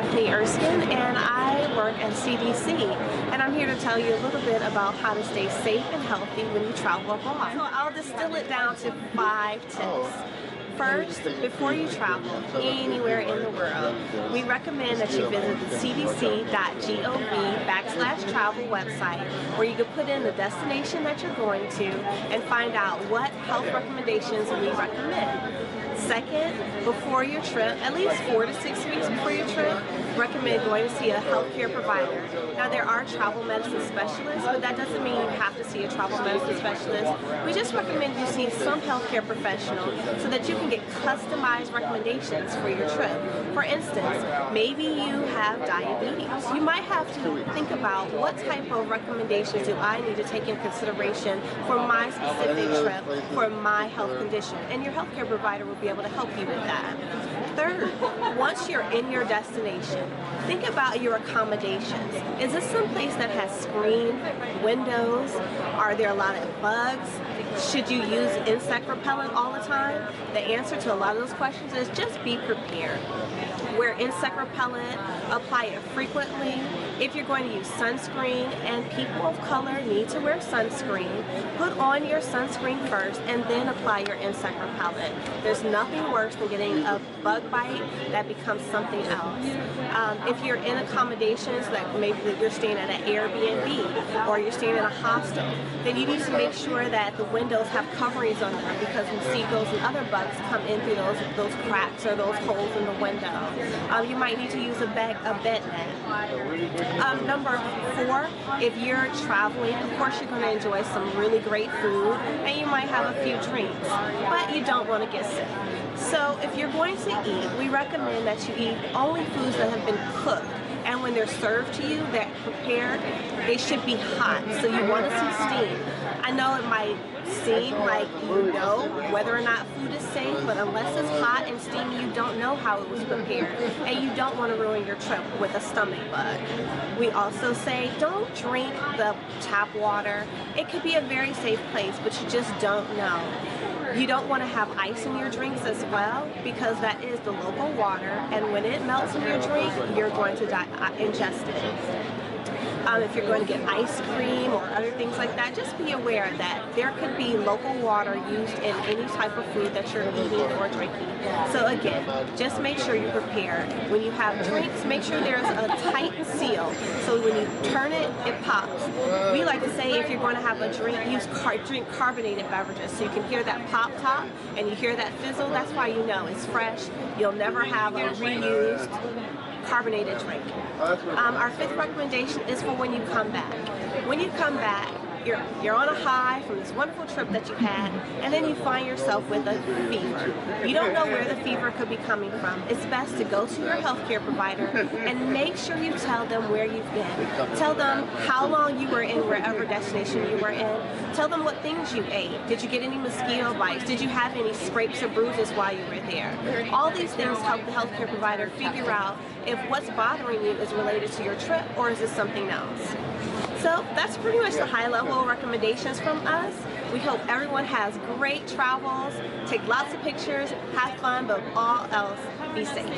Stefanie Erskine, and I work at CDC, and I'm here to tell you a little bit about how to stay safe and healthy when you travel abroad. So I'll distill it down to 5 tips. First, before you travel anywhere in the world, we recommend that you visit the cdc.gov/travel website, where you can put in the destination that you're going to and find out what health recommendations we recommend. Second, before your trip, at least 4 to 6 weeks before your trip, recommend going to see a healthcare provider. Now, there are travel medicine specialists, but that doesn't mean you have to see a travel medicine specialist. We just recommend you see some healthcare professional so that you can get customized recommendations for your trip. For instance, maybe you have diabetes. You might have to think about what type of recommendations do I need to take in consideration for my specific trip, for my health condition, and your healthcare provider will be able to help you with that. Third, once you're in your destination, think about your accommodations. Is this some place that has screened windows? Are there a lot of bugs? Should you use insect repellent all the time? The answer to a lot of those questions is just be prepared. Wear insect repellent, apply it frequently. If you're going to use sunscreen, and people of color need to wear sunscreen, put on your sunscreen first and then apply your insect repellent. There's nothing worse than getting a bug bite that becomes something else. If you're in accommodations, like maybe you're staying at an Airbnb or you're staying in a hostel, then you need to make sure that the windows have coverings on them, because mosquitoes and other bugs come in through those cracks or those holes in the window. You might need to use a bed net. Number 4, if you're traveling, of course you're going to enjoy some really great food and you might have a few drinks, but you don't want to get sick. So if you're going to eat, we recommend that you eat only foods that have been cooked. And when they're served to you, they're prepared, they should be hot. So you want to see steam. I know it might seem like you know whether or not food is safe, but unless it's hot and steamy, you don't know how it was prepared. And you don't want to ruin your trip with a stomach bug. We also say don't drink the tap water. It could be a very safe place, but you just don't know. You don't want to have ice in your drinks as well, because that is the local water, and when it melts in your drink, you're going to ingest it. If you're going to get ice cream or other things like that, just be aware that there could be local water used in any type of food that you're eating or drinking. So again, just make sure you're prepared. When you have drinks, make sure there's a tight seal, so when you turn it, it pops. We like to say if you're going to have a drink, drink carbonated beverages, so you can hear that pop top and you hear that fizzle. That's why you know it's fresh. You'll never have a reused carbonated drink. Our 5th recommendation is for when you come back. When you come back, you're on a high from this wonderful trip that you had, and then you find yourself with a fever. You don't know where the fever could be coming from. It's best to go to your healthcare provider and make sure you tell them where you've been. Tell them how long you were in wherever destination you were in. Tell them what things you ate. Did you get any mosquito bites? Did you have any scrapes or bruises while you were there? All these things help the healthcare provider figure out if what's bothering you is related to your trip or is it something else. So that's pretty much the high-level recommendations from us. We hope everyone has great travels, take lots of pictures, have fun, but all else, be safe.